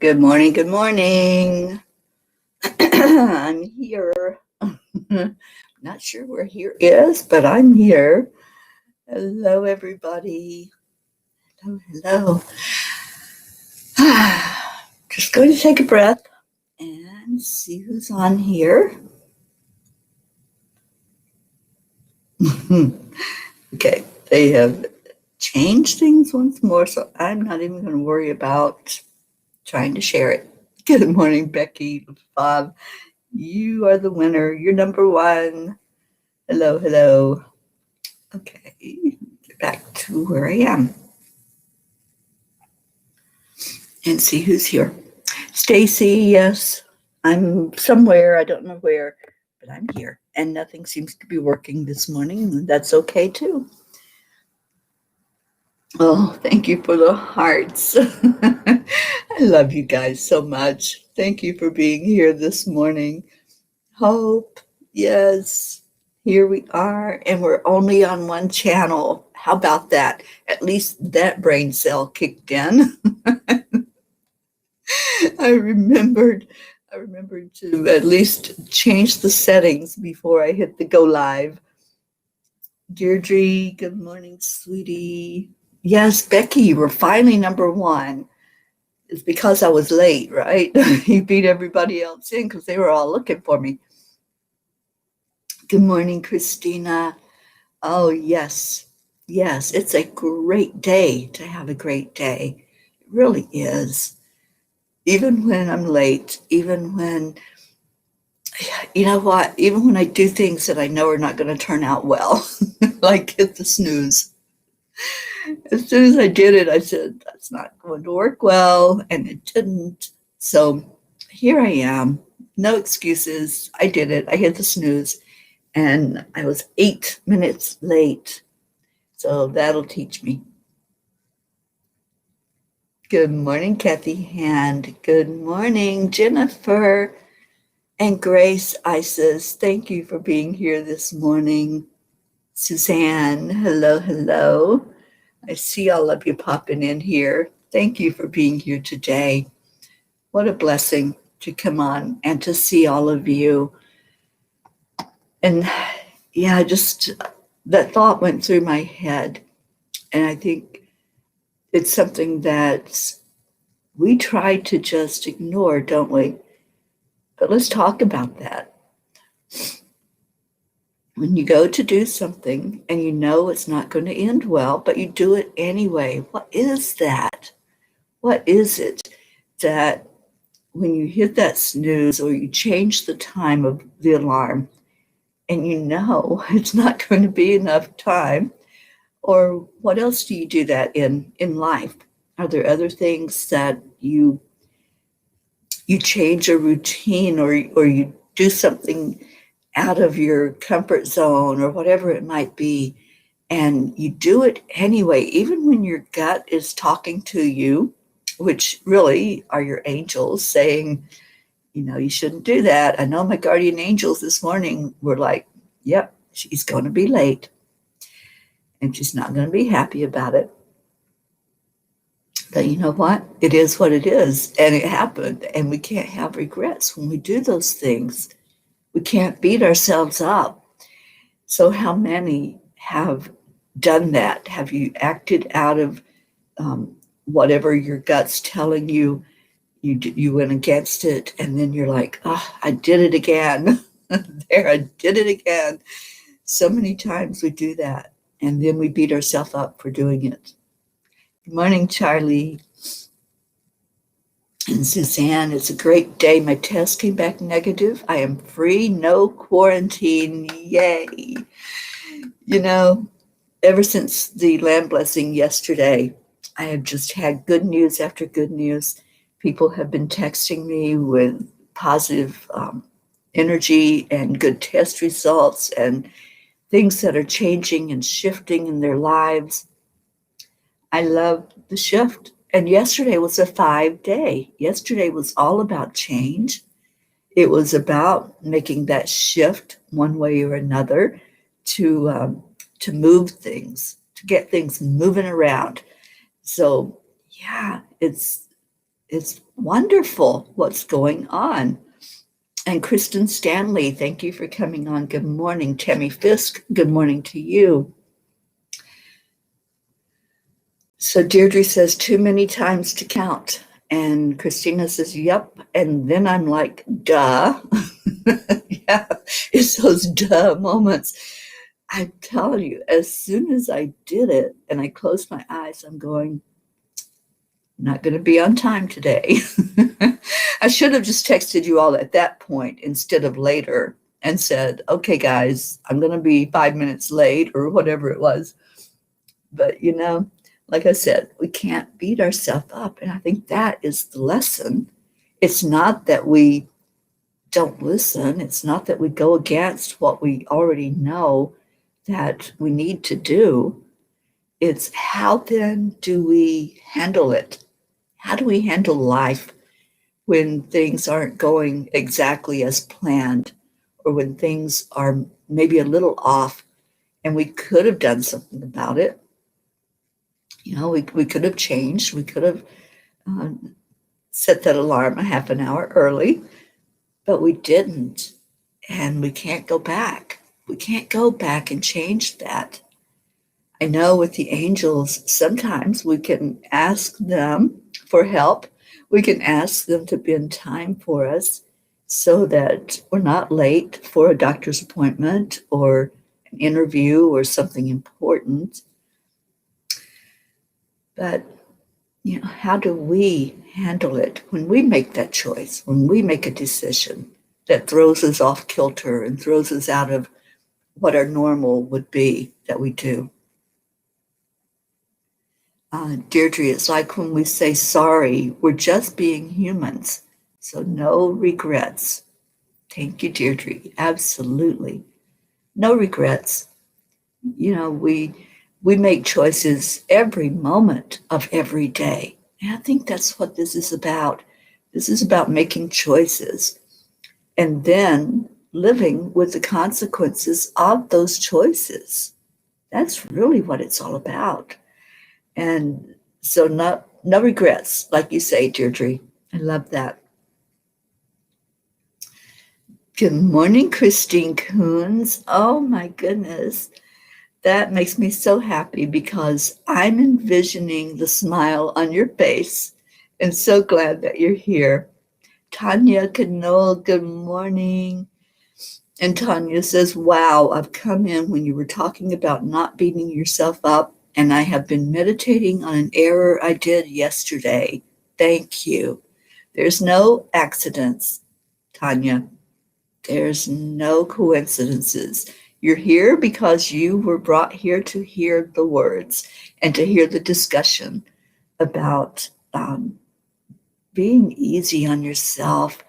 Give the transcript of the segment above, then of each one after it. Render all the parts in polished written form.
Good morning, good morning. I'm here. Not sure where here is, but I'm here. Hello, everybody. Hello. Just going to take a breath and see who's on here. Okay, they have changed things once more, so I'm not even going to worry about trying to share it. Good morning, Becky, Bob. You are the winner. You're number one. Hello, hello. Okay, get back to where I am and see who's here. Stacy, yes, I'm somewhere. I don't know where, but I'm here. And nothing seems to be working this morning. That's okay, too. Oh, thank you for the hearts. I love you guys so much. Thank you for being here this morning. Hope, yes, here we are, and we're only on one channel. How about that? At least that brain cell kicked in. I remembered to at least change the settings before I hit the go live. Deirdre, good morning, sweetie. Yes, Becky, we're finally number one. It's because I was late, right? You beat everybody else in because they were all looking for me. Good morning, Christina. Oh, yes. Yes, it's a great day to have a great day. It really is. Even when I'm late, even when, you know what, even when I do things that I know are not going to turn out well, like hit the snooze. As soon as I did it, I said, that's not going to work well, and it didn't. So here I am. No excuses. I did it. I hit the snooze, and I was 8 minutes late. So that'll teach me. Good morning, Kathy Hand. Good morning, Jennifer and Grace Isis. Thank you for being here this morning. Suzanne, hello, hello. I see all of you popping in here. Thank you for being here today. What a blessing to come on and to see all of you. And yeah, just that thought went through my head. And I think it's something that we try to just ignore, don't we? But let's talk about that. When you go to do something and you know it's not going to end well, but you do it anyway, what is that? What is it that when you hit that snooze or you change the time of the alarm and you know it's not going to be enough time, or what else do you do that in life? Are there other things that you change a routine or you do something out of your comfort zone or whatever it might be, and you do it anyway, even when your gut is talking to you, which really are your angels saying, you shouldn't do that. I know my guardian angels this morning were like, yep, she's going to be late and she's not going to be happy about it. But you know what? It is what it is, and it happened, and we can't have regrets when we do those things. We can't beat ourselves up. So how many have done that? Have you acted out of whatever your gut's telling you? You went against it, and then you're like, oh, I did it again. There, I did it again. So many times we do that, and then we beat ourselves up for doing it. Good morning, Charlie. And Suzanne, it's a great day. My test came back negative. I am free, no quarantine. Yay. Ever since the land blessing yesterday, I have just had good news after good news. People have been texting me with positive energy and good test results and things that are changing and shifting in their lives. I love the shift. And yesterday was a 5-day. Yesterday was all about change. It was about making that shift one way or another to move things, to get things moving around. So yeah, it's it's wonderful what's going on. And Kristen Stanley, thank you for coming on. Good morning. Tammy Fisk, good morning to you. So Deirdre says, too many times to count. And Christina says, yep. And then I'm like, duh. Yeah, it's those duh moments. I'm telling you, as soon as I did it and I closed my eyes, I'm going, not going to be on time today. I should have just texted you all at that point instead of later and said, okay, guys, I'm going to be 5 minutes late or whatever it was. But, like I said, we can't beat ourselves up. And I think that is the lesson. It's not that we don't listen. It's not that we go against what we already know that we need to do. It's how then do we handle it? How do we handle life when things aren't going exactly as planned, or when things are maybe a little off and we could have done something about it? We could have changed. We could have set that alarm a half an hour early, but we didn't. And we can't go back. We can't go back and change that. I know with the angels, sometimes we can ask them for help. We can ask them to bend time for us so that we're not late for a doctor's appointment or an interview or something important. But, how do we handle it when we make that choice, when we make a decision that throws us off kilter and throws us out of what our normal would be that we do? Deirdre, it's like when we say sorry, we're just being humans. So no regrets. Thank you, Deirdre. Absolutely. No regrets. We make choices every moment of every day. And I think that's what this is about. This is about making choices and then living with the consequences of those choices. That's really what it's all about. And so no regrets, like you say, Deirdre. I love that. Good morning, Christine Coons. Oh my goodness. That makes me so happy because I'm envisioning the smile on your face and so glad that you're here. Tanya Canoa, good morning. And Tanya says, wow, I've come in when you were talking about not beating yourself up, and I have been meditating on an error I did yesterday. Thank you. There's no accidents, Tanya. There's no coincidences. You're here because you were brought here to hear the words and to hear the discussion about being easy on yourself.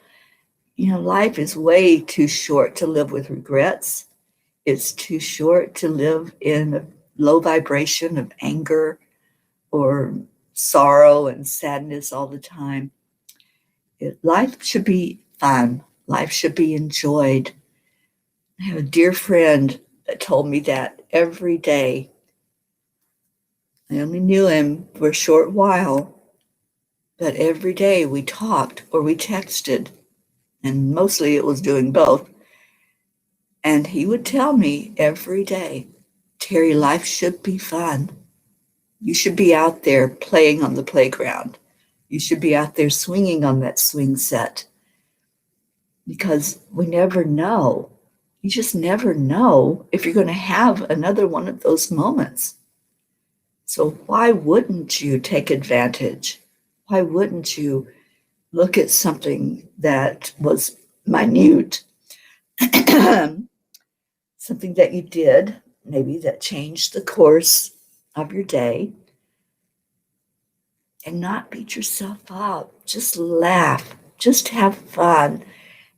Life is way too short to live with regrets. It's too short to live in a low vibration of anger or sorrow and sadness all the time. Life should be fun. Life should be enjoyed. I have a dear friend that told me that every day. I only knew him for a short while, but every day we talked or we texted, and mostly it was doing both. And he would tell me every day, Teri, life should be fun. You should be out there playing on the playground. You should be out there swinging on that swing set. Because we never know. You just never know if you're going to have another one of those moments. So why wouldn't you take advantage? Why wouldn't you look at something that was minute, something that you did, maybe that changed the course of your day, and not beat yourself up? Just laugh, just have fun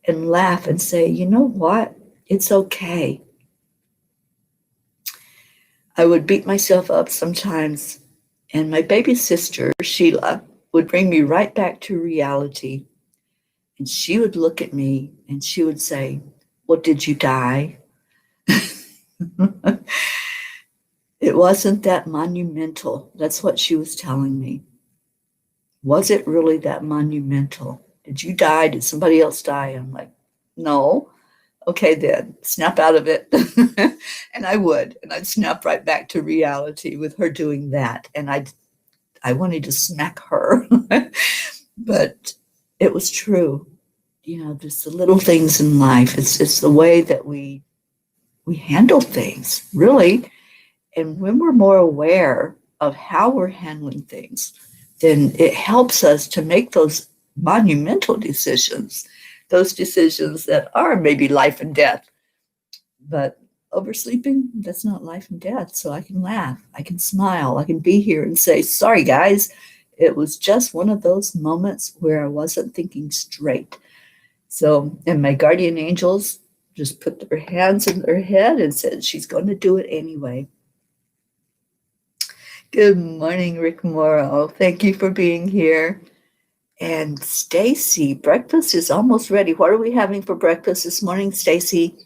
and laugh and say, you know what? It's okay. I would beat myself up sometimes, and my baby sister, Sheila, would bring me right back to reality. And she would look at me and she would say, well, did you die? It wasn't that monumental. That's what she was telling me. Was it really that monumental? Did you die? Did somebody else die? I'm like, no. Okay, then snap out of it. And I would, and I'd snap right back to reality with her doing that. And I wanted to smack her, but it was true. Just the little things in life. It's the way that we handle things, really. And when we're more aware of how we're handling things, then it helps us to make those monumental decisions, those decisions that are maybe life and death. But oversleeping, that's not life and death. So I can laugh, I can smile, I can be here and say, sorry, guys, it was just one of those moments where I wasn't thinking straight. So, and my guardian angels just put their hands in their head and said, she's going to do it anyway. Good morning, Rick Morrow. Thank you for being here. And Stacy, breakfast is almost ready. What are we having for breakfast this morning, Stacy?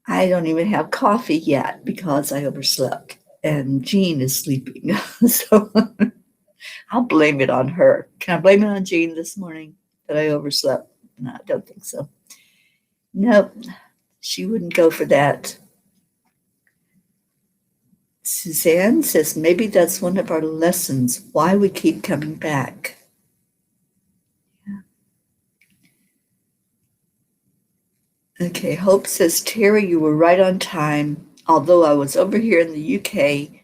I don't even have coffee yet because I overslept. And Jean is sleeping. So I'll blame it on her. Can I blame it on Jean this morning that I overslept? No, I don't think so. Nope, she wouldn't go for that. Suzanne says maybe that's one of our lessons, why we keep coming back. Yeah. Okay, Hope says, Teri, you were right on time. Although I was over here in the UK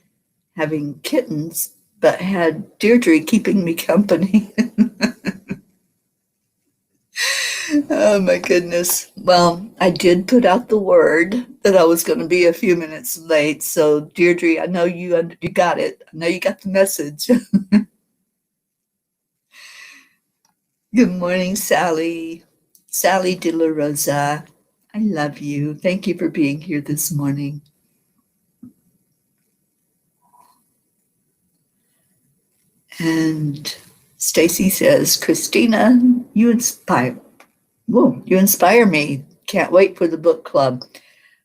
having kittens, but had Deirdre keeping me company. Oh my goodness. Well, I did put out the word that I was going to be a few minutes late. So Deirdre, I know you got it. I know you got the message. Good morning, Sally. Sally De La Rosa. I love you. Thank you for being here this morning. And Stacy says, Christina, you inspire me. Can't wait for the book club.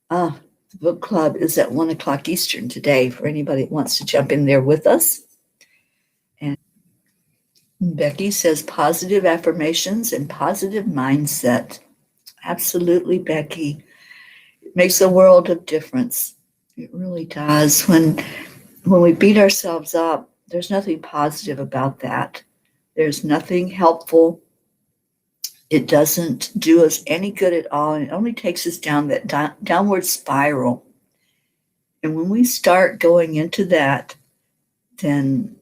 The book club is at 1 o'clock Eastern today for anybody that wants to jump in there with us. And Becky says positive affirmations and positive mindset. Absolutely, Becky. It makes a world of difference. It really does. When we beat ourselves up, there's nothing positive about that. There's nothing helpful. It doesn't do us any good at all. And it only takes us down that downward spiral. And when we start going into that, then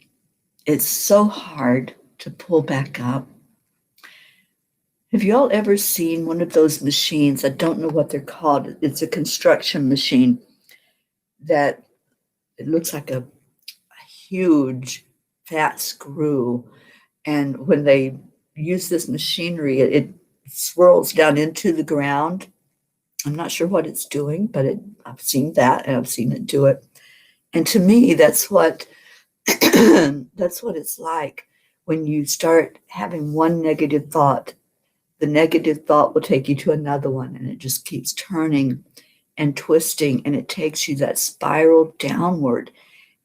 it's so hard to pull back up. Have you all ever seen one of those machines? I don't know what they're called. It's a construction machine that it looks like a huge fat screw. And when they use this machinery, it swirls down into the ground. I'm not sure what it's doing, but I've seen that and I've seen it do it. And to me, that's what it's like when you start having one negative thought. The negative thought will take you to another one, and it just keeps turning and twisting, and it takes you that spiral downward.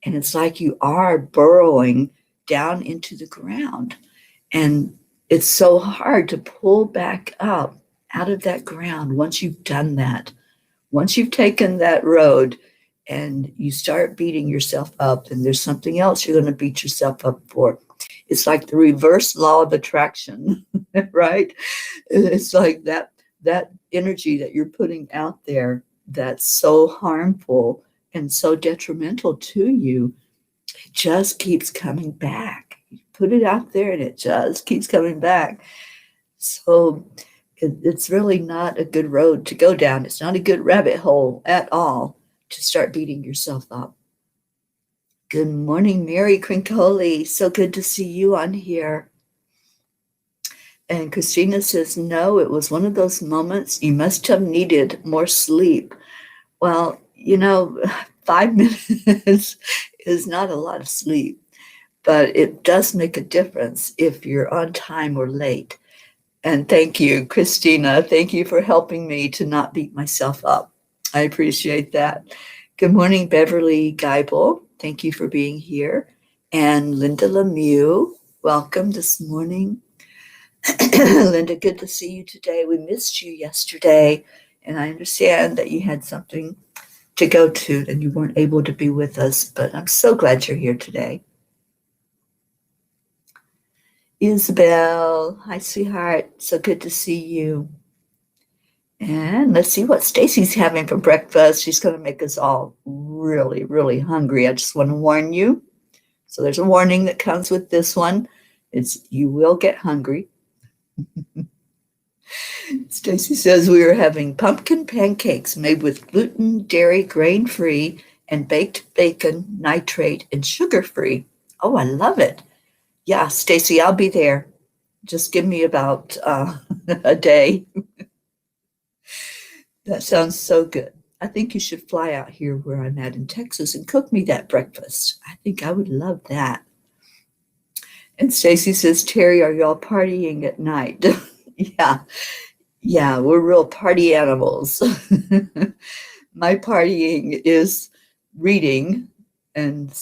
And it's like you are burrowing down into the ground. And it's so hard to pull back up out of that ground once you've done that. Once you've taken that road and you start beating yourself up, and there's something else you're going to beat yourself up for. It's like the reverse law of attraction, right? It's like that energy that you're putting out there that's so harmful and so detrimental to you, it just keeps coming back. You put it out there and it just keeps coming back. So it's really not a good road to go down. It's not a good rabbit hole at all to start beating yourself up. Good morning, Mary Crincoli. So good to see you on here. And Christina says, no, it was one of those moments you must have needed more sleep. Well, 5 minutes is not a lot of sleep, but it does make a difference if you're on time or late. And thank you, Christina. Thank you for helping me to not beat myself up. I appreciate that. Good morning, Beverly Geibel. Thank you for being here. And Linda Lemieux. Welcome this morning. Linda, good to see you today. We missed you yesterday, and I understand that you had something to go to and you weren't able to be with us, but I'm so glad you're here today. Isabel, hi, sweetheart. So good to see you. And let's see what Stacy's having for breakfast. She's going to make us all really, really hungry. I just want to warn you. So there's a warning that comes with this one. It's you will get hungry. Stacy says we are having pumpkin pancakes made with gluten, dairy, grain-free, and baked bacon, nitrate, and sugar-free. Oh, I love it. Yeah, Stacy, I'll be there. Just give me about a day. That sounds so good. I think you should fly out here where I'm at in Texas and cook me that breakfast. I think I would love that. And Stacy says, Teri, are y'all partying at night? Yeah, we're real party animals. My partying is reading and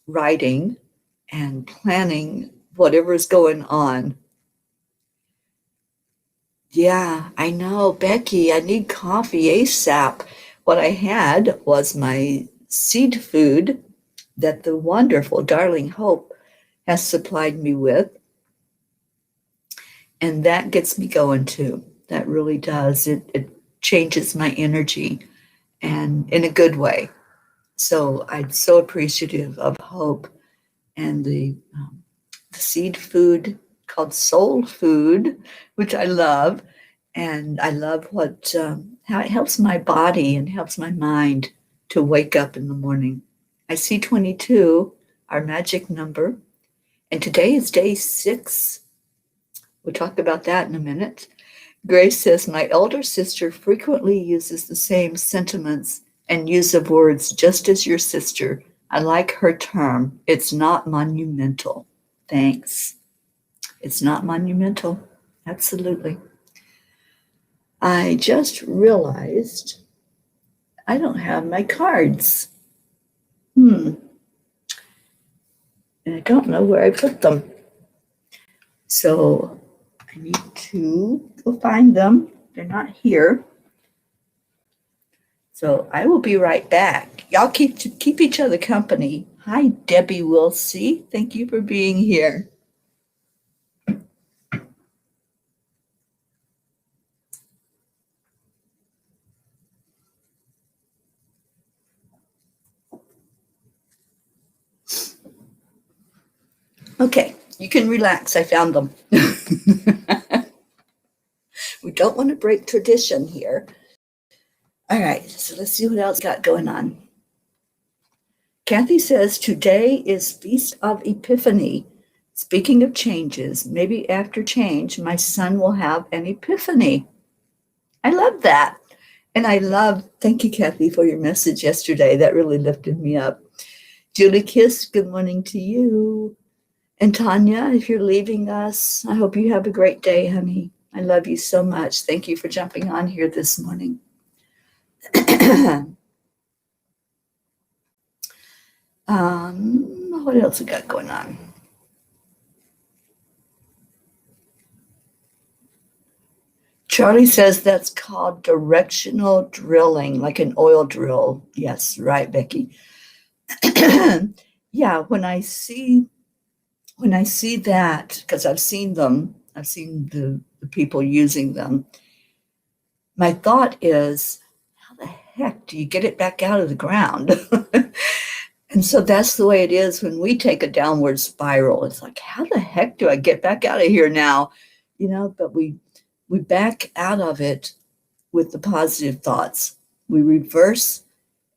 writing and planning whatever is going on. Yeah, I know, Becky, I need coffee ASAP. What I had was my seed food that the wonderful darling Hope has supplied me with. And that gets me going too. That really does. It changes my energy and in a good way. So I'm so appreciative of Hope and the seed food called soul food, which I love. And I love how it helps my body and helps my mind to wake up in the morning. I see 22, our magic number. And today is day 6. We'll talk about that in a minute. Grace says, my elder sister frequently uses the same sentiments and use of words just as your sister. I like her term. It's not monumental. Thanks. It's not monumental. Absolutely. I just realized I don't have my cards. And I don't know where I put them. So I need to go find them. They're not here. So I will be right back. Y'all keep each other company. Hi, Debbie Wilsey. Thank you for being here. Okay, you can relax. I found them. We don't want to break tradition here. All right, so let's see what else got going on. Kathy says, today is Feast of Epiphany. Speaking of changes, maybe after change, my son will have an epiphany. I love that. And thank you, Kathy, for your message yesterday. That really lifted me up. Julie Kiss, good morning to you. And Tanya, if you're leaving us, I hope you have a great day, honey. I love you so much. Thank you for jumping on here this morning. What else we got going on? Charlie says that's called directional drilling, like an oil drill. Yes, right, Becky. Yeah, when I see that, because I've seen them, I've seen the people using them, my thought is, how the heck do you get it back out of the ground? And so that's the way it is when we take a downward spiral. It's like, how the heck do I get back out of here now? But we back out of it with the positive thoughts. We reverse,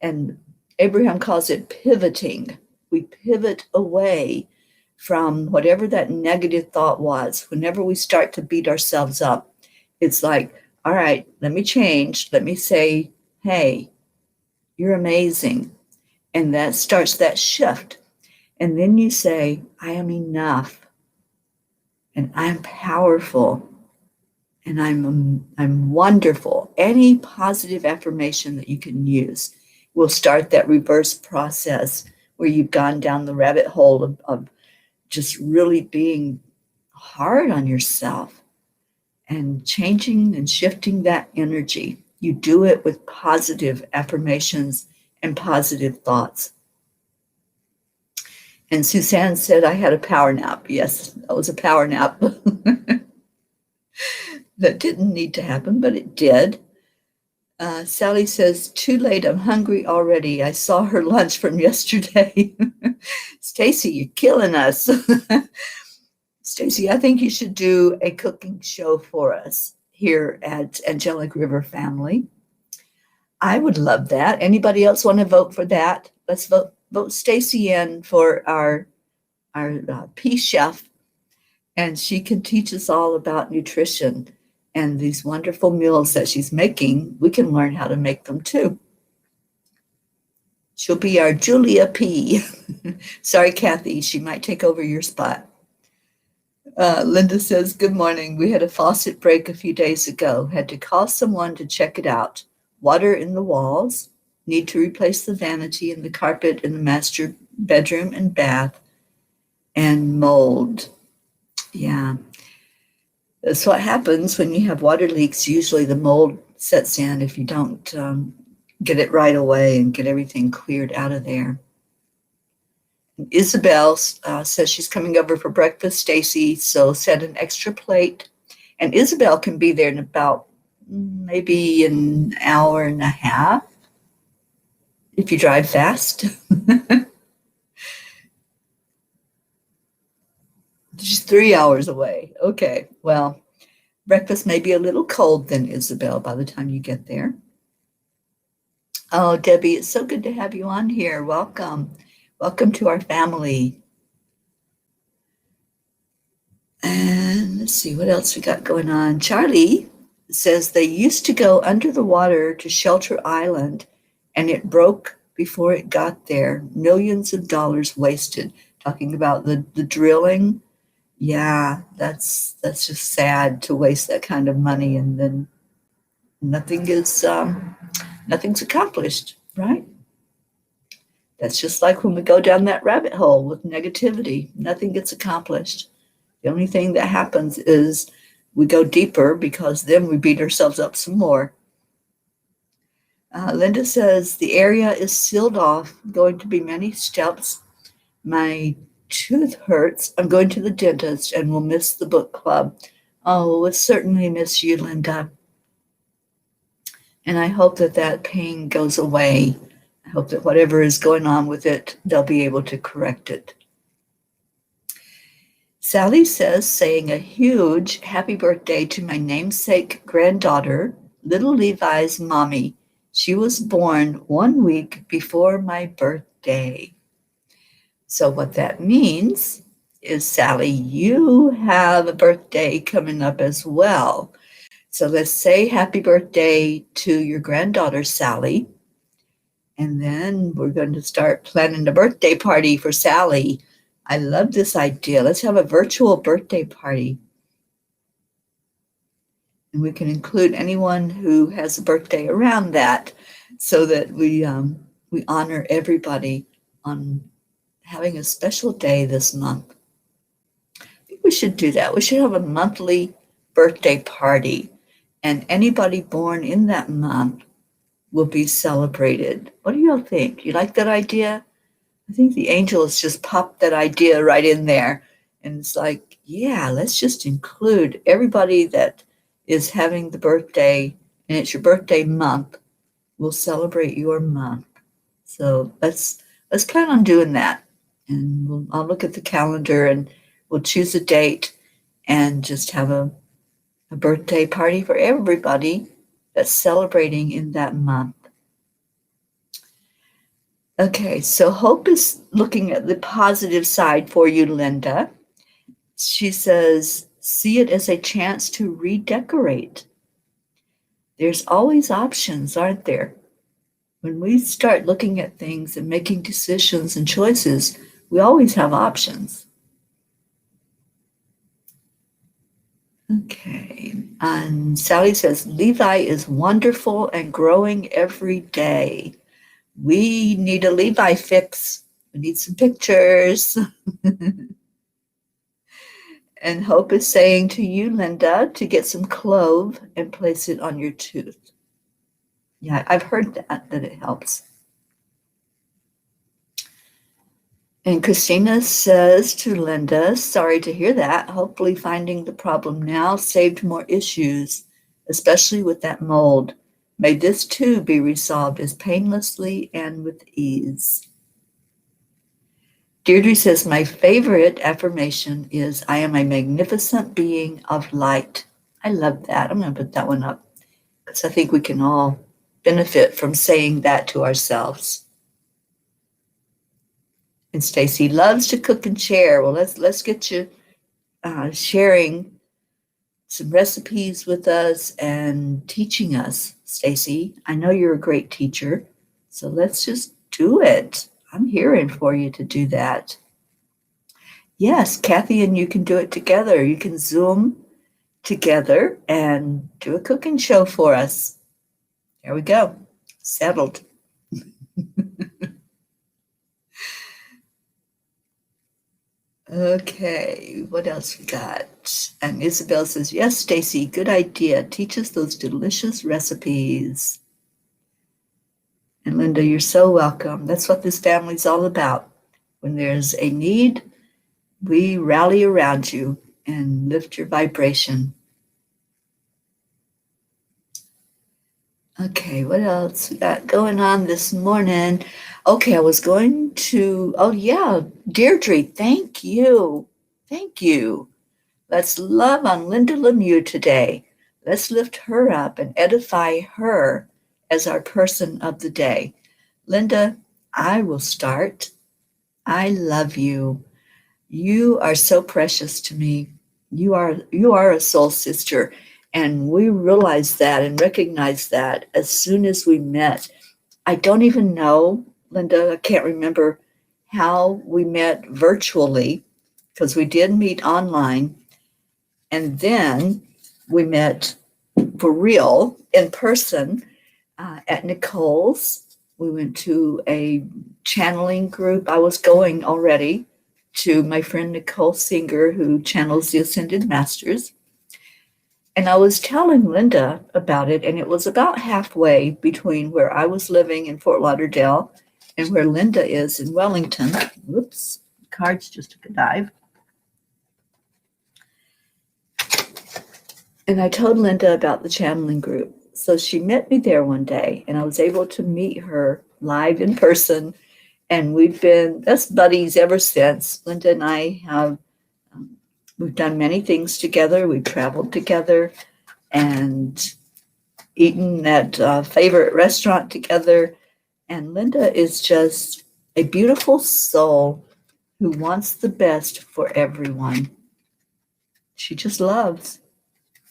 and Abraham calls it pivoting. We pivot away from whatever that negative thought was. Whenever we start to beat ourselves up, it's like, all right, let me change. Let me say, hey, you're amazing. And that starts that shift. And then you say, I am enough. And I'm powerful. And I'm wonderful. Any positive affirmation that you can use will start that reverse process where you've gone down the rabbit hole of just really being hard on yourself and changing and shifting that energy. You do it with positive affirmations and positive thoughts. And Suzanne said, I had a power nap. Yes, that was a power nap. That didn't need to happen, but it did. Sally says, too late, I'm hungry already. I saw her lunch from yesterday. Stacy, you're killing us. Stacy, I think you should do a cooking show for us here at Angelic River Family. I would love that. Anybody else want to vote for that? Let's vote Stacy in for our Peace Chef, and she can teach us all about nutrition and these wonderful meals that she's making. We can learn how to make them too. She'll be our Julia P. Sorry, Kathy, she might take over your spot. Linda says, good morning. We had a faucet break a few days ago. Had to call someone to check it out. Water in the walls. Need to replace the vanity and the carpet in the master bedroom and bath. And mold. Yeah. That's what happens when you have water leaks. Usually the mold sets in if you don't get it right away and get everything cleared out of there. Isabel says she's coming over for breakfast, Stacy, so set an extra plate. And Isabel can be there in about maybe an hour and a half if you drive fast. She's 3 hours away. Okay, well, breakfast may be a little cold then, Isabel, by the time you get there. Oh, Debbie, it's so good to have you on here. Welcome. Welcome to our family. And let's see what else we got going on. Charlie says they used to go under the water to Shelter Island, and it broke before it got there. Millions of dollars wasted. Talking about the drilling. Yeah, that's just sad to waste that kind of money, and then nothing's accomplished, right? That's just like when we go down that rabbit hole with negativity. Nothing gets accomplished. The only thing that happens is we go deeper because then we beat ourselves up some more. Linda says, the area is sealed off, going to be many steps. My tooth hurts. I'm going to the dentist and will miss the book club. Oh, we'll certainly miss you, Linda. And I hope that pain goes away. I hope that whatever is going on with it, they'll be able to correct it. Sally says, saying a huge happy birthday to my namesake granddaughter, little Levi's mommy. She was born 1 week before my birthday. So what that means is, Sally, you have a birthday coming up as well. So let's say happy birthday to your granddaughter, Sally. And then we're going to start planning a birthday party for Sally. I love this idea. Let's have a virtual birthday party. And we can include anyone who has a birthday around that so that we honor everybody on having a special day this month. I think we should do that. We should have a monthly birthday party, and anybody born in that month will be celebrated. What do y'all think? You like that idea? I think the angels just popped that idea right in there. And it's like, yeah, let's just include everybody that is having the birthday, and it's your birthday month. We'll celebrate your month. So let's plan on doing that. And I'll look at the calendar and we'll choose a date and just have a birthday party for everybody that's celebrating in that month. Okay, so Hope is looking at the positive side for you, Linda. She says, see it as a chance to redecorate. There's always options, aren't there? When we start looking at things and making decisions and choices, we always have options. Okay, and Sally says, Levi is wonderful and growing every day. We need a Levi fix. We need some pictures. And Hope is saying to you, Linda, to get some clove and place it on your tooth. Yeah, I've heard that it helps. And Christina says to Linda, sorry to hear that. Hopefully finding the problem now saved more issues, especially with that mold. May this too be resolved as painlessly and with ease. Deirdre says, my favorite affirmation is, I am a magnificent being of light. I love that. I'm going to put that one up because I think we can all benefit from saying that to ourselves. And Stacy loves to cook and share. Well, let's get you sharing some recipes with us and teaching us, Stacy. I know you're a great teacher, so let's just do it. I'm here for you to do that. Yes, Kathy and you can do it together. You can Zoom together and do a cooking show for us. There we go. Settled. Okay, what else we got? And Isabel says, yes, Stacy, good idea. Teach us those delicious recipes. And Linda, you're so welcome. That's what this family's all about. When there's a need, we rally around you and lift your vibration. Okay, what else we got going on this morning? Okay, I was going to, Deirdre, thank you. Thank you. Let's love on Linda Lemieux today. Let's lift her up and edify her as our person of the day. Linda, I will start. I love you. You are so precious to me. You are a soul sister. And we realized that and recognized that as soon as we met. I don't even know, Linda, I can't remember how we met virtually, because we did meet online. And then we met for real in person at Nicole's. We went to a channeling group. I was going already to my friend Nicole Singer, who channels the Ascended Masters. And I was telling Linda about it, and it was about halfway between where I was living in Fort Lauderdale and where Linda is in Wellington. Whoops, cards just took a dive. And I told Linda about the channeling group. So she met me there one day, and I was able to meet her live in person. And we've been best buddies ever since. Linda and I have we've done many things together. We've traveled together and eaten at a favorite restaurant together. And Linda is just a beautiful soul who wants the best for everyone. She just loves.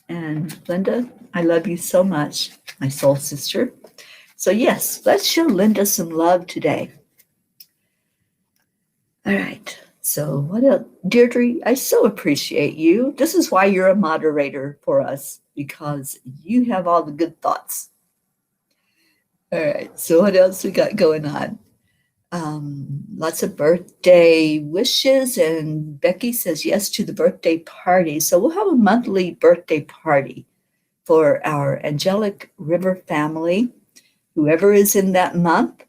And Linda, I love you so much, my soul sister. So yes, let's show Linda some love today. All right. So what else? Deirdre, I so appreciate you. This is why you're a moderator for us, because you have all the good thoughts. All right. So what else we got going on? Lots of birthday wishes, and Becky says yes to the birthday party. So we'll have a monthly birthday party for our Angelic River family. Whoever is in that month,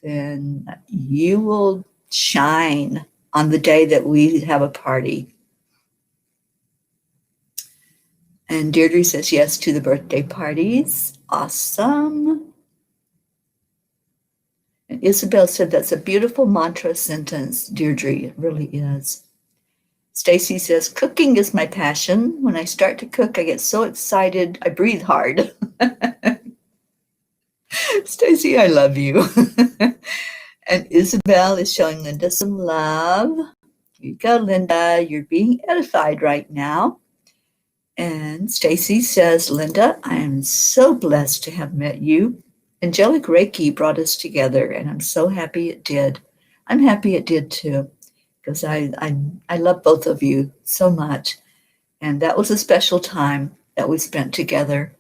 then you will shine on the day that we have a party. And Deirdre says yes to the birthday parties. Awesome. And Isabel said that's a beautiful mantra sentence, Deirdre. It really is. Stacy says, cooking is my passion. When I start to cook, I get so excited, I breathe hard. Stacy, I love you. And Isabel is showing Linda some love. Here you go, Linda. You're being edified right now. And Stacy says, Linda, I am so blessed to have met you. Angelic Reiki brought us together, and I'm so happy it did. I'm happy it did too, because I love both of you so much. And that was a special time that we spent together,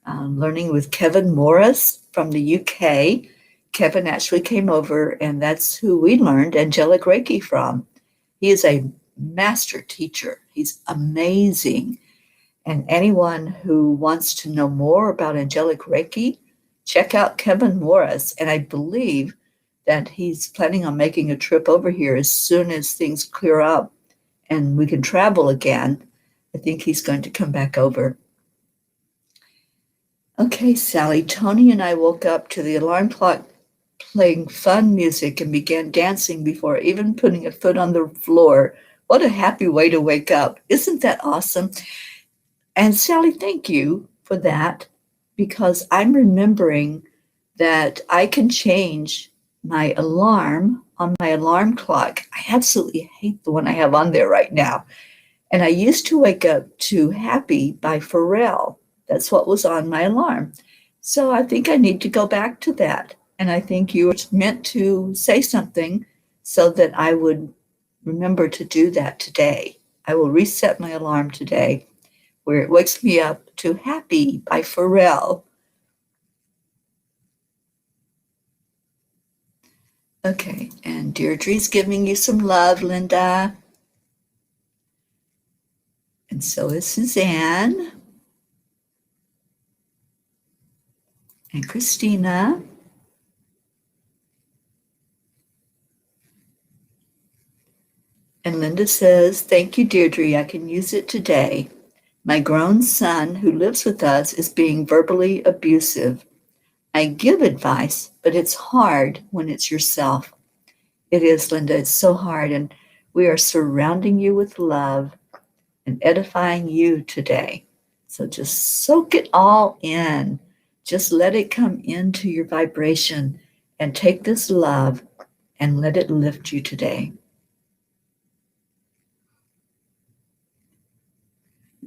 learning with Kevin Morris from the UK. Kevin actually came over, and that's who we learned Angelic Reiki from. He is a master teacher. He's amazing. And anyone who wants to know more about angelic Reiki, check out Kevin Morris. And I believe that he's planning on making a trip over here as soon as things clear up and we can travel again. I think he's going to come back over. Okay, Sally, Tony and I woke up to the alarm clock playing fun music and began dancing before even putting a foot on the floor. What a happy way to wake up. Isn't that awesome? And Sally, thank you for that, because I'm remembering that I can change my alarm on my alarm clock. I absolutely hate the one I have on there right now. And I used to wake up to Happy by Pharrell. That's what was on my alarm. So I think I need to go back to that. And I think you were meant to say something so that I would remember to do that today. I will reset my alarm today where it wakes me up to Happy by Pharrell. Okay, and Deirdre's giving you some love, Linda. And so is Suzanne. And Christina. And Linda says, thank you, Deirdre. I can use it today. My grown son who lives with us is being verbally abusive. I give advice, but it's hard when it's yourself. It is, Linda. It's so hard. And we are surrounding you with love and edifying you today. So just soak it all in. Just let it come into your vibration and take this love and let it lift you today.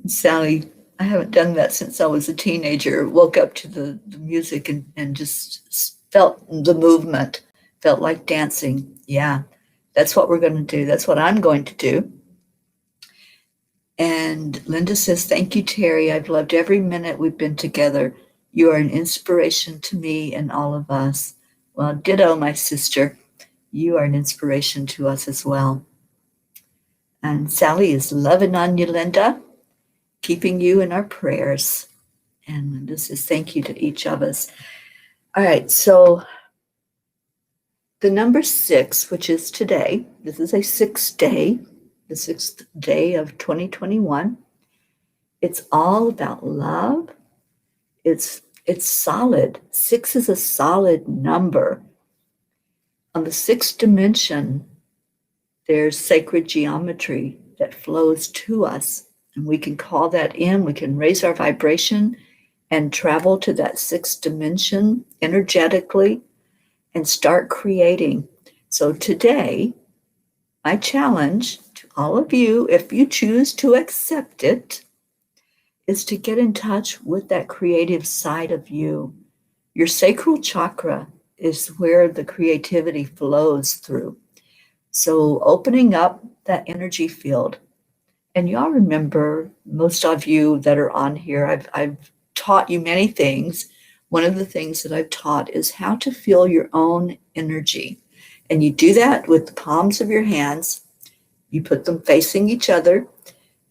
Sally, I haven't done that since I was a teenager. Woke up to the music and just felt the movement, felt like dancing. Yeah, that's what we're going to do. That's what I'm going to do. And Linda says, thank you, Teri. I've loved every minute we've been together. You are an inspiration to me and all of us. Well, ditto, my sister. You are an inspiration to us as well. And Sally is loving on you, Linda, keeping you in our prayers. And Linda says, thank you to each of us. All right, so the number 6, which is today, this is a 6th day, the 6th day of 2021. It's all about love. It's solid. 6 is a solid number. On the 6th dimension, there's sacred geometry that flows to us. And we can call that in. We can raise our vibration and travel to that 6th dimension energetically and start creating. So today, my challenge to all of you, if you choose to accept it, is to get in touch with that creative side of you. Your sacral chakra is where the creativity flows through. So opening up that energy field. And y'all remember, most of you that are on here, I've taught you many things. One of the things that I've taught is how to feel your own energy. And you do that with the palms of your hands. You put them facing each other.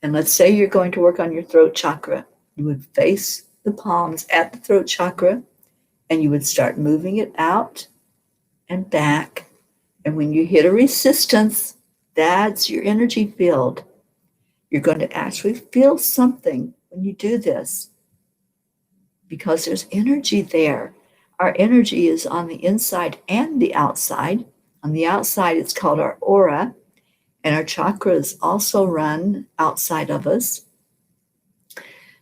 And let's say you're going to work on your throat chakra. You would face the palms at the throat chakra, and you would start moving it out and back. And when you hit a resistance, that's your energy field. You're going to actually feel something when you do this, because there's energy there. Our energy is on the inside and the outside. On the outside, it's called our aura, and our chakras also run outside of us.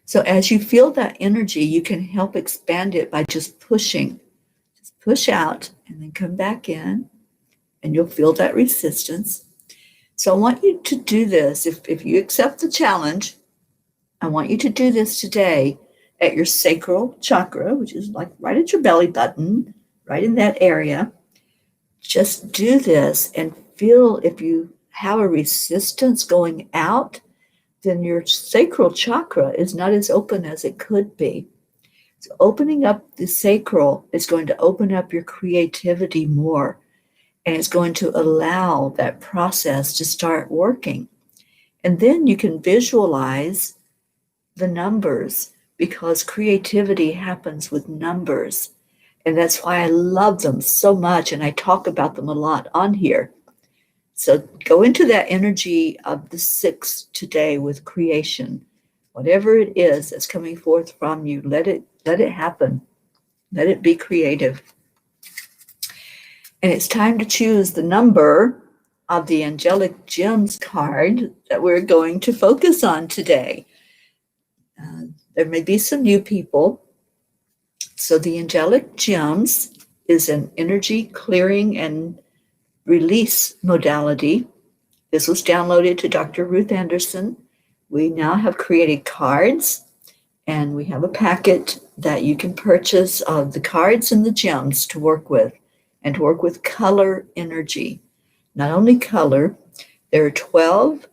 So as you feel that energy, you can help expand it by just pushing. Just push out and then come back in, and you'll feel that resistance. So I want you to do this. If you accept the challenge, I want you to do this today at your sacral chakra, which is like right at your belly button, right in that area. Just do this and feel if you have a resistance going out, then your sacral chakra is not as open as it could be. So opening up the sacral is going to open up your creativity more. And it's going to allow that process to start working. And then you can visualize the numbers, because creativity happens with numbers. And that's why I love them so much, and I talk about them a lot on here. So go into that energy of the 6 today with creation. Whatever it is that's coming forth from you, let it happen. Let it be creative. And it's time to choose the number of the Angelic Gems card that we're going to focus on today. There may be some new people. So the Angelic Gems is an energy clearing and release modality. This was downloaded to Dr. Ruth Anderson. We now have created cards, and we have a packet that you can purchase of the cards and the gems to work with, and to work with color energy. Not only color, there are 12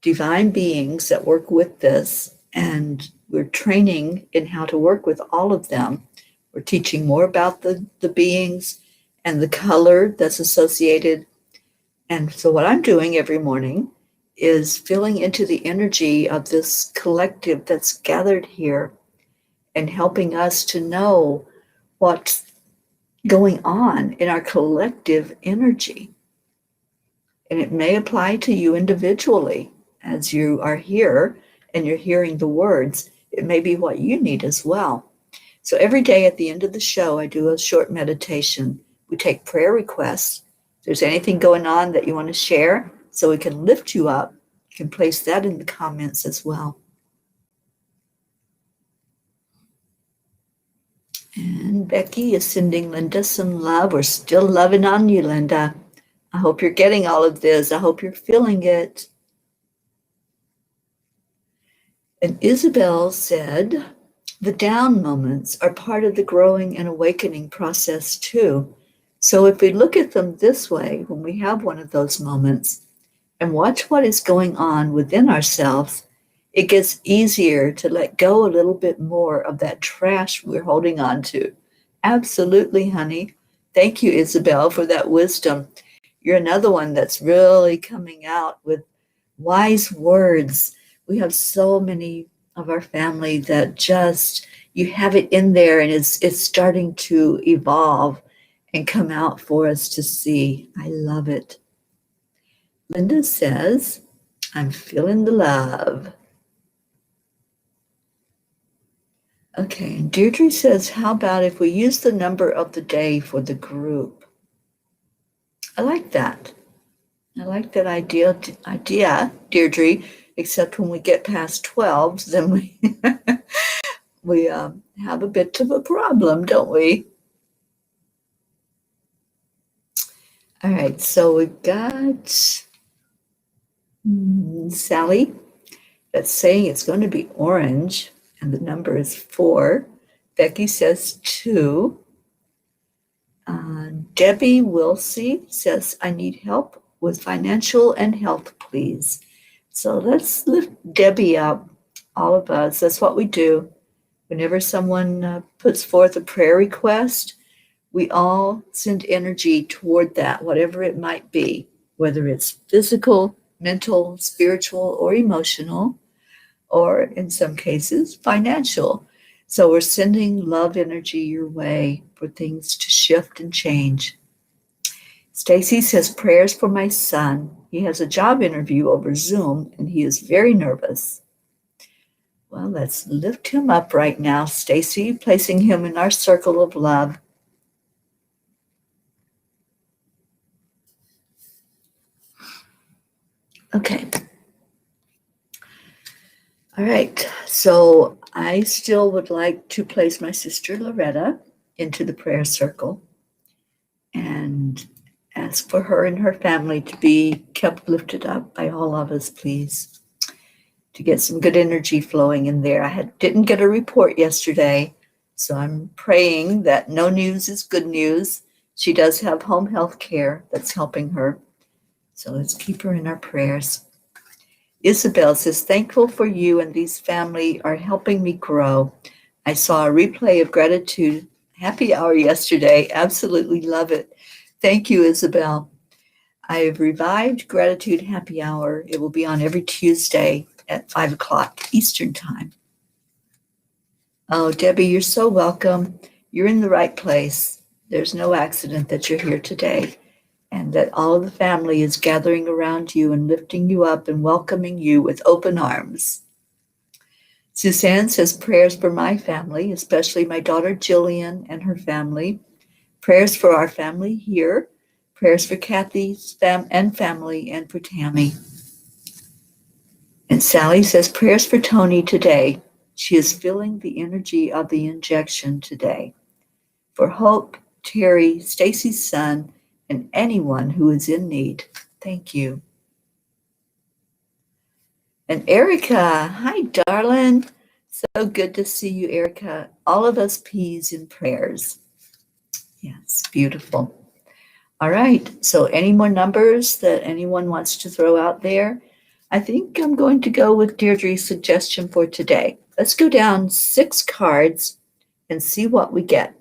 divine beings that work with this, and we're training in how to work with all of them. We're teaching more about the beings and the color that's associated. And so what I'm doing every morning is filling into the energy of this collective that's gathered here and helping us to know what's going on in our collective energy. And it may apply to you individually as you are here and you're hearing the words. It may be what you need as well. So every day at the end of the show, I do a short meditation. We take prayer requests. If there's anything going on that you want to share so we can lift you up, you can place that in the comments as well. And Becky is sending Linda some love. We're still loving on you, Linda. I hope you're getting all of this. I hope you're feeling it. And Isabel said, the down moments are part of the growing and awakening process too. So if we look at them this way, when we have one of those moments and watch what is going on within ourselves, it gets easier to let go a little bit more of that trash we're holding on to. Absolutely, honey. Thank you, Isabel, for that wisdom. You're another one that's really coming out with wise words. We have so many of our family that just, you have it in there, and it's starting to evolve and come out for us to see. I love it. Linda says, I'm feeling the love. Okay, and Deirdre says, how about if we use the number of the day for the group? I like that. I like that idea, Deirdre, except when we get past 12, then we have a bit of a problem, don't we? All right, so we've got Sally that's saying it's going to be orange, and the number is 4. Becky says 2. Debbie Wilsey says, I need help with financial and health, please. So let's lift Debbie up, all of us. That's what we do. Whenever someone puts forth a prayer request, we all send energy toward that, whatever it might be, whether it's physical, mental, spiritual, or emotional, or in some cases, financial. So we're sending love energy your way for things to shift and change. Stacy says, prayers for my son. He has a job interview over Zoom, and he is very nervous. Well, let's lift him up right now, Stacy, placing him in our circle of love. Okay. All right, so I still would like to place my sister Loretta into the prayer circle and ask for her and her family to be kept lifted up by all of us, please, to get some good energy flowing in there. Didn't get a report yesterday, so I'm praying that no news is good news. She does have home health care that's helping her, so let's keep her in our prayers. Isabel says, thankful for you and these family are helping me grow. I saw a replay of gratitude happy hour yesterday. Absolutely love it. Thank you, Isabel. I've revived Gratitude Happy Hour. It will be on every Tuesday at 5 o'clock Eastern Time. Oh, Debbie, you're so welcome. You're in the right place. There's no accident that you're here today, and that all of the family is gathering around you and lifting you up and welcoming you with open arms. Suzanne says prayers for my family, especially my daughter Jillian and her family. Prayers for our family here. Prayers for Kathy's family and for Tammy. And Sally says prayers for Tony today. She is feeling the energy of the injection today. For Hope, Terry, Stacy's son, and anyone who is in need. Thank you. And Erica, hi, darling. So good to see you, Erica. All of us peas in prayers. Yes, beautiful. All right, so any more numbers that anyone wants to throw out there? I think I'm going to go with Deirdre's suggestion for today. Let's go down 6 cards and see what we get.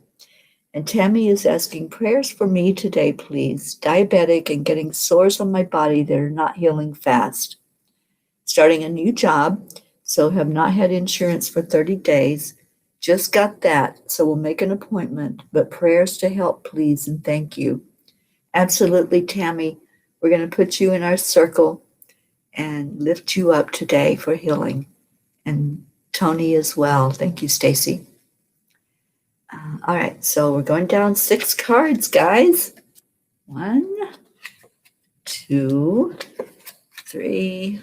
And Tammy is asking prayers for me today, please. Diabetic and getting sores on my body that are not healing fast. Starting a new job, so have not had insurance for 30 days. Just got that, so we'll make an appointment. But prayers to help, please, and thank you. Absolutely, Tammy. We're going to put you in our circle and lift you up today for healing. And Tony as well. Thank you, Stacy. All right, so we're going down 6 cards, guys. 1, 2, 3,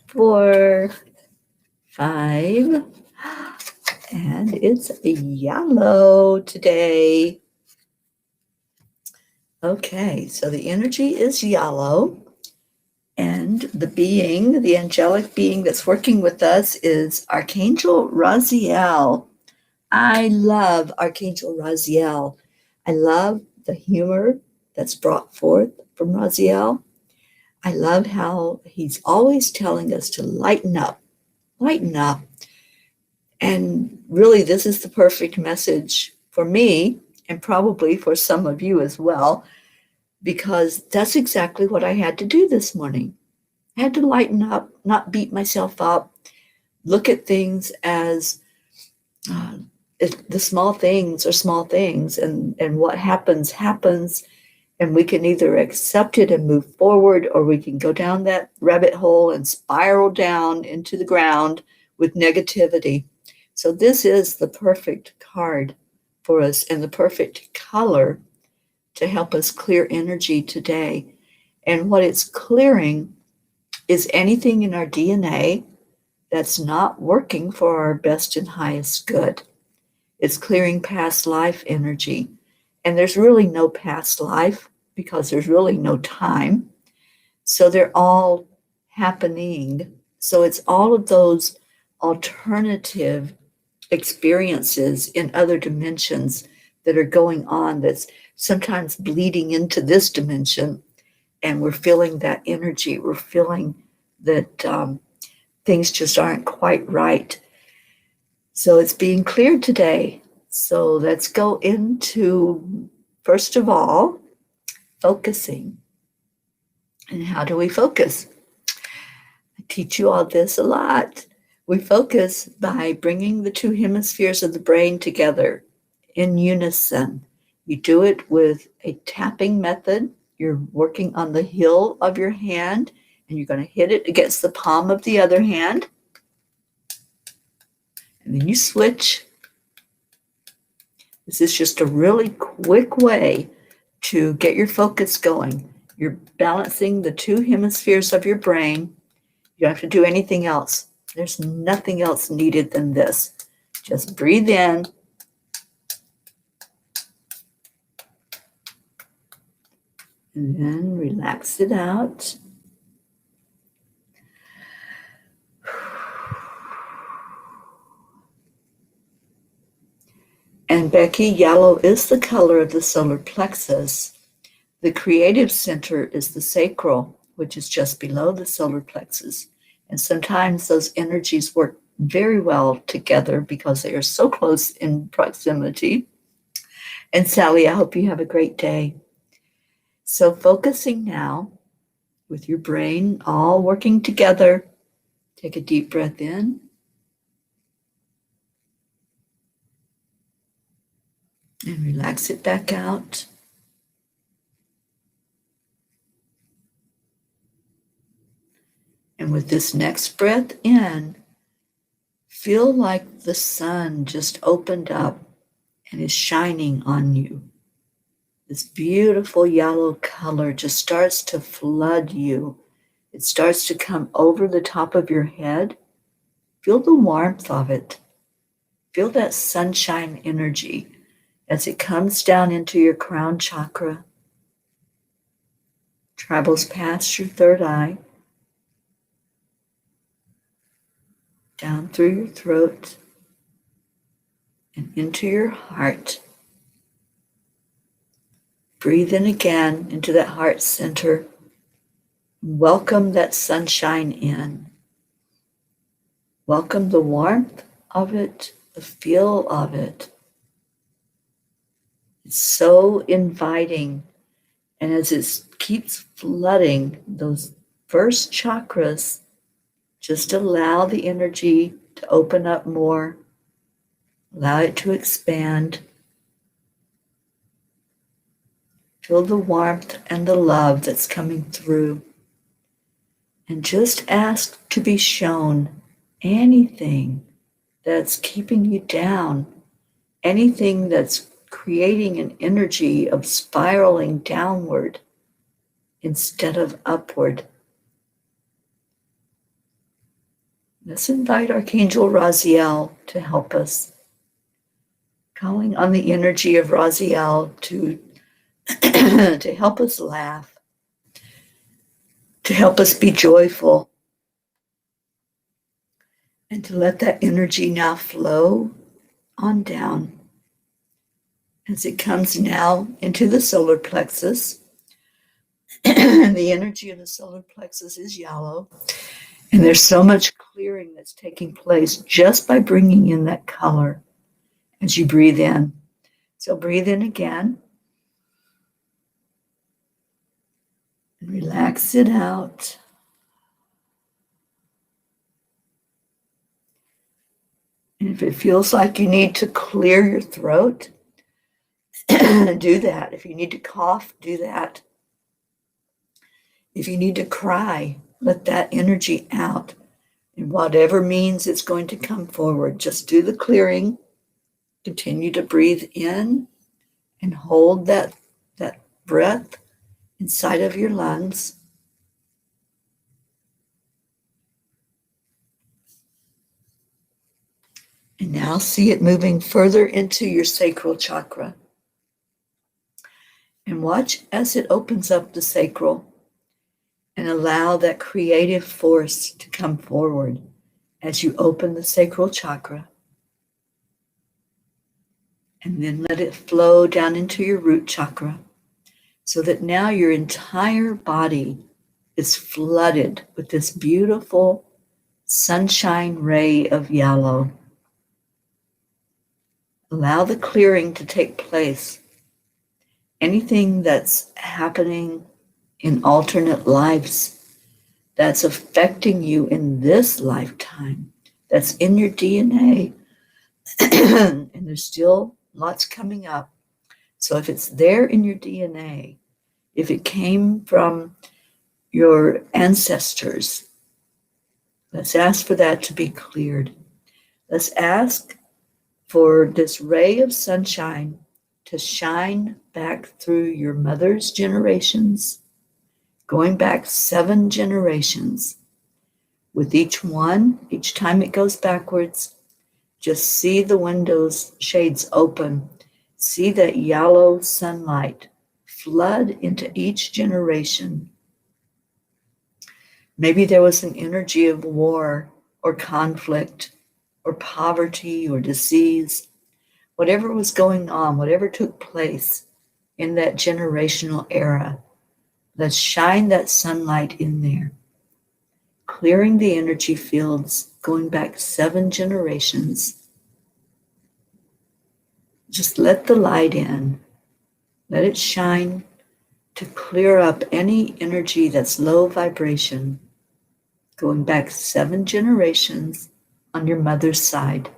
4, 5, and it's yellow today. Okay, so the energy is yellow, and the angelic being that's working with us is Archangel Raziel. I love Archangel Raziel. I love the humor that's brought forth from Raziel. I love how he's always telling us to lighten up, lighten up. And really, this is the perfect message for me and probably for some of you as well, because that's exactly what I had to do this morning. I had to lighten up, not beat myself up, look at things as the small things are small things, and what happens, and we can either accept it and move forward, or we can go down that rabbit hole and spiral down into the ground with negativity. So this is the perfect card for us and the perfect color to help us clear energy today. And what it's clearing is anything in our DNA that's not working for our best and highest good. It's clearing past life energy. And there's really no past life because there's really no time. So they're all happening. So it's all of those alternative experiences in other dimensions that are going on that's sometimes bleeding into this dimension. And we're feeling that energy. We're feeling that things just aren't quite right. So it's being cleared today. So let's go into, first of all, focusing. And how do we focus? I teach you all this a lot. We focus by bringing the 2 hemispheres of the brain together in unison. You do it with a tapping method. You're working on the heel of your hand, and you're going to hit it against the palm of the other hand. And then you switch. This is just a really quick way to get your focus going. You're balancing the 2 hemispheres of your brain. You don't have to do anything else. There's nothing else needed than this. Just breathe in. And then relax it out. And Becky, yellow is the color of the solar plexus. The creative center is the sacral, which is just below the solar plexus. And sometimes those energies work very well together because they are so close in proximity. And Sally, I hope you have a great day. So focusing now with your brain all working together, take a deep breath in. And relax it back out. And with this next breath in, feel like the sun just opened up and is shining on you. This beautiful yellow color just starts to flood you. It starts to come over the top of your head. Feel the warmth of it. Feel that sunshine energy as it comes down into your crown chakra, travels past your third eye, down through your throat, and into your heart. Breathe in again into that heart center. Welcome that sunshine in. Welcome the warmth of it, the feel of it. It's so inviting. And as it keeps flooding those first chakras, just allow the energy to open up more. Allow it to expand. Feel the warmth and the love that's coming through. And just ask to be shown anything that's keeping you down, anything that's creating an energy of spiraling downward instead of upward. Let's invite Archangel Raziel to help us. Calling on the energy of Raziel to help us laugh, to help us be joyful, and to let that energy now flow on down as it comes now into the solar plexus. And the energy of the solar plexus is yellow. And there's so much clearing that's taking place just by bringing in that color as you breathe in. So breathe in again. And relax it out. And if it feels like you need to clear your throat, do that. If you need to cough, do that. If you need to cry, let that energy out. In whatever means it's going to come forward, just do the clearing. Continue to breathe in and hold that breath inside of your lungs. And now see it moving further into your sacral chakra. And watch as it opens up the sacral and allow that creative force to come forward as you open the sacral chakra. And then let it flow down into your root chakra so that now your entire body is flooded with this beautiful sunshine ray of yellow. Allow the clearing to take place. Anything that's happening in alternate lives that's affecting you in this lifetime, that's in your DNA, and there's still lots coming up. So if it's there in your DNA, if it came from your ancestors, let's ask for that to be cleared. Let's ask for this ray of sunshine to shine back through your mother's generations, going back 7 generations. With each one, each time it goes backwards, just see the windows shades open. See that yellow sunlight flood into each generation. Maybe there was an energy of war or conflict or poverty or disease. Whatever was going on, whatever took place in that generational era, let's shine that sunlight in there, clearing the energy fields, going back 7 generations. Just let the light in. Let it shine to clear up any energy that's low vibration, going back 7 generations on your mother's side.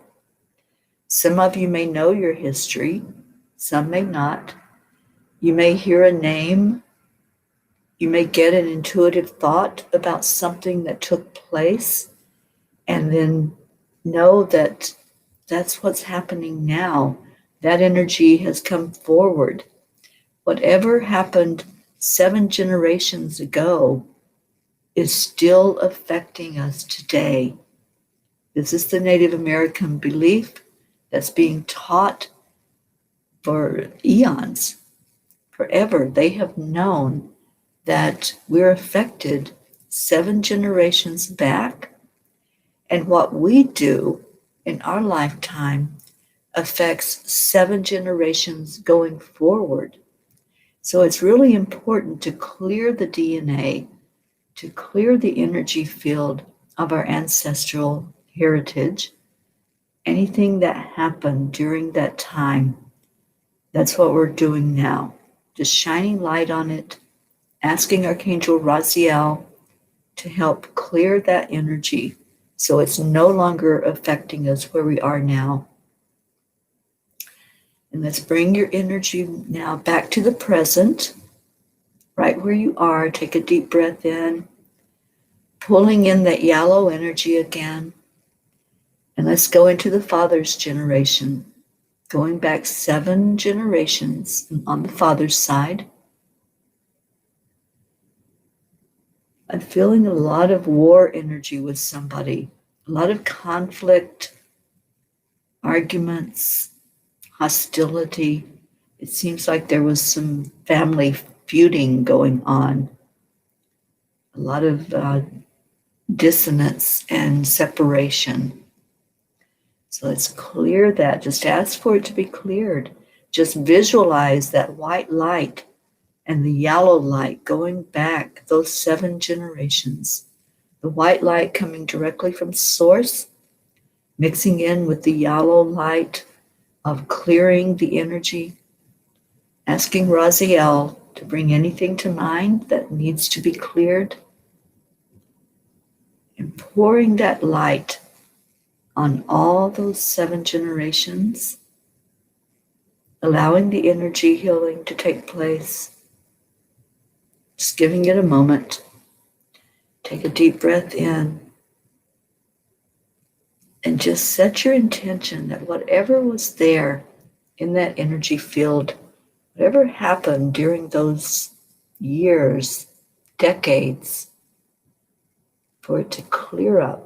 Some of you may know your history, some may not. You may hear a name. You may get an intuitive thought about something that took place, and then know that that's what's happening now. That energy has come forward. Whatever happened 7 generations ago is still affecting us today. This is the Native American belief that's being taught for eons, forever. They have known that we're affected 7 generations back, and what we do in our lifetime affects 7 generations going forward. So it's really important to clear the DNA, to clear the energy field of our ancestral heritage. Anything that happened during that time, that's what we're doing now. Just shining light on it, asking Archangel Raziel to help clear that energy so it's no longer affecting us where we are now. And let's bring your energy now back to the present, right where you are. Take a deep breath in, pulling in that yellow energy again. And let's go into the father's generation, going back 7 generations on the father's side. I'm feeling a lot of war energy with somebody, a lot of conflict, arguments, hostility. It seems like there was some family feuding going on, a lot of dissonance and separation. So let's clear that. Just ask for it to be cleared. Just visualize that white light and the yellow light going back those 7 generations. The white light coming directly from source, mixing in with the yellow light of clearing the energy, asking Raziel to bring anything to mind that needs to be cleared, and pouring that light on all those 7 generations, allowing the energy healing to take place. Just giving it a moment. Take a deep breath in and just set your intention that whatever was there in that energy field, whatever happened during those years, decades, for it to clear up.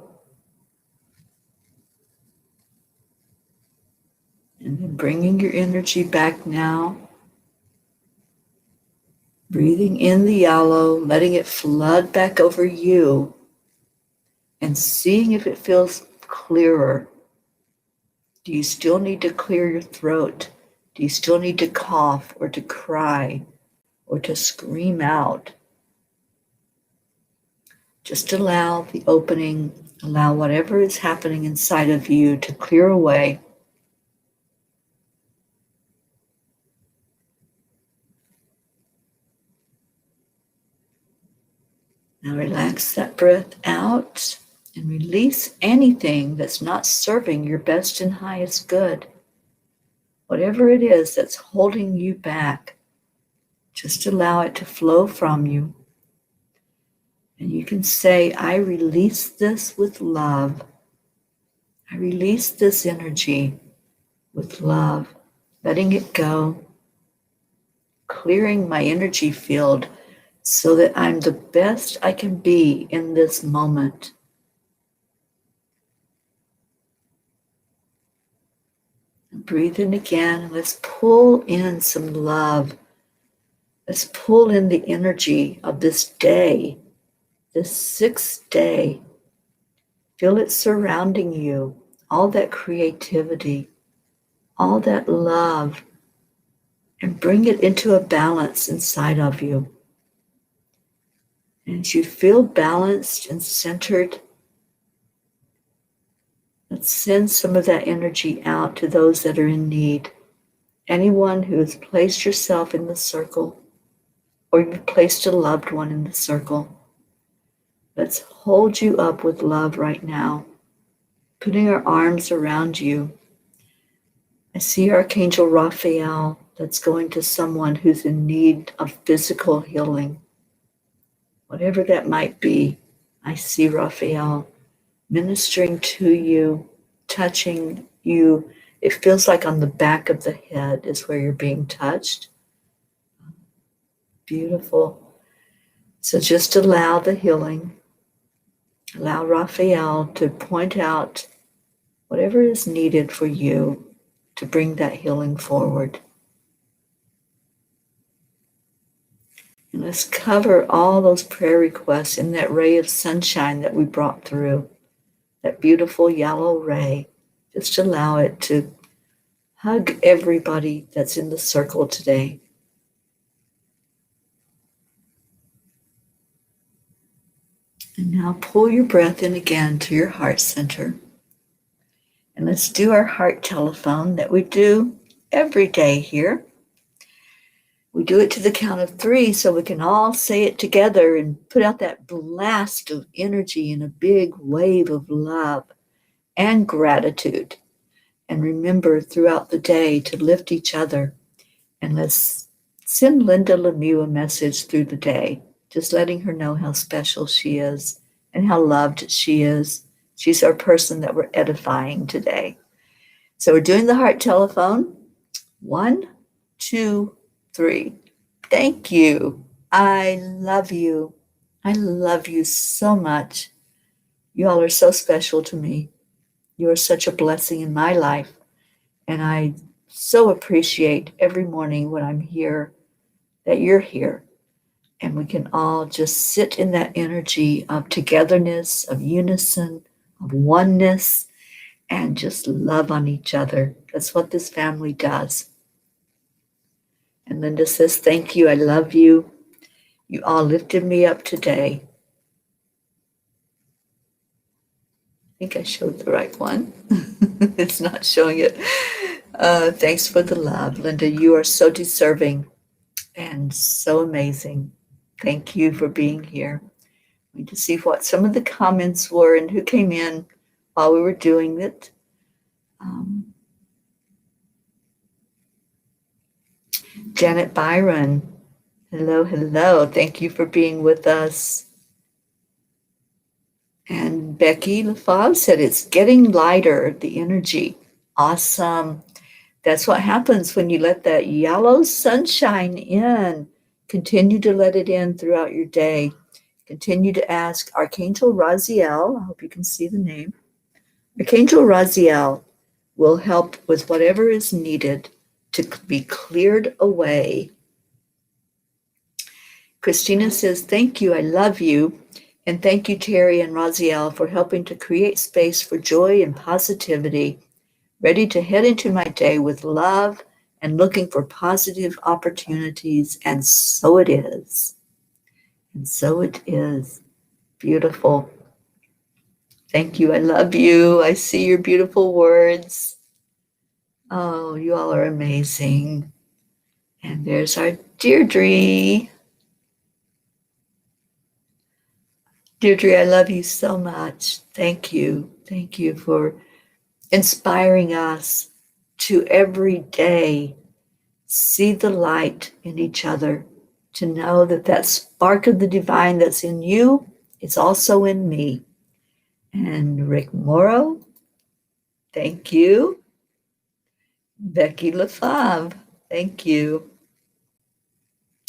And then bringing your energy back now, breathing in the yellow, letting it flood back over you, and seeing if it feels clearer. Do you still need to clear your throat? Do you still need to cough or to cry or to scream out? Just allow the opening, allow whatever is happening inside of you to clear away. Now relax that breath out and release anything that's not serving your best and highest good. Whatever it is that's holding you back, just allow it to flow from you. And you can say, I release this with love. I release this energy with love, letting it go, clearing my energy field so that I'm the best I can be in this moment. And breathe in again. Let's pull in some love. Let's pull in the energy of this day, this 6th day. Feel it surrounding you, all that creativity, all that love, and bring it into a balance inside of you. And as you feel balanced and centered, let's send some of that energy out to those that are in need. Anyone who has placed yourself in the circle, or you've placed a loved one in the circle. Let's hold you up with love right now, putting our arms around you. I see Archangel Raziel that's going to someone who's in need of physical healing. Whatever that might be, I see Raziel ministering to you, touching you. It feels like on the back of the head is where you're being touched. Beautiful. So just allow the healing. Allow Raziel to point out whatever is needed for you to bring that healing forward. And let's cover all those prayer requests in that ray of sunshine that we brought through, that beautiful yellow ray. Just allow it to hug everybody that's in the circle today. And now pull your breath in again to your heart center. And let's do our heart telephone that we do every day here. We do it to the count of 3 so we can all say it together and put out that blast of energy and a big wave of love and gratitude. And remember throughout the day to lift each other. And let's send Linda Lemieux a message through the day, just letting her know how special she is and how loved she is. She's our person that we're edifying today. So we're doing the heart telephone. 1, 2, 3. Thank you. I love you. I love you so much. You all are so special to me. You are such a blessing in my life. And I so appreciate every morning when I'm here that you're here. And we can all just sit in that energy of togetherness, of unison, of oneness, and just love on each other. That's what this family does. And Linda says, thank you. I love you. You all lifted me up today. I think I showed the right one. It's not showing it. Thanks for the love, Linda. You are so deserving and so amazing. Thank you for being here. We need to see what some of the comments were and who came in while we were doing it. Janet Byron, hello, hello. Thank you for being with us. And Becky LaFave said it's getting lighter, the energy. Awesome. That's what happens when you let that yellow sunshine in. Continue to let it in throughout your day. Continue to ask Archangel Raziel. I hope you can see the name. Archangel Raziel will help with whatever is needed to be cleared away. Christina says, thank you, I love you. And thank you, Teri and Raziel, for helping to create space for joy and positivity. Ready to head into my day with love and looking for positive opportunities. And so it is. And so it is. Beautiful. Thank you. I love you. I see your beautiful words. Oh, you all are amazing. And there's our Deirdre. Deirdre, I love you so much. Thank you. Thank you for inspiring us to every day see the light in each other, to know that that spark of the divine that's in you is also in me. And Rick Morrow, thank you. Becky LaFave, thank you.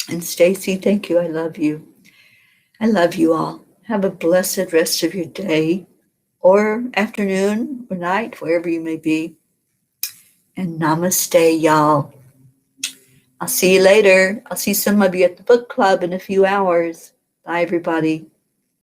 And Stacy, thank you. I love you. I love you all. Have a blessed rest of your day or afternoon or night, wherever you may be. And namaste, y'all. I'll see you later. I'll see some of you at the book club in a few hours. Bye, everybody.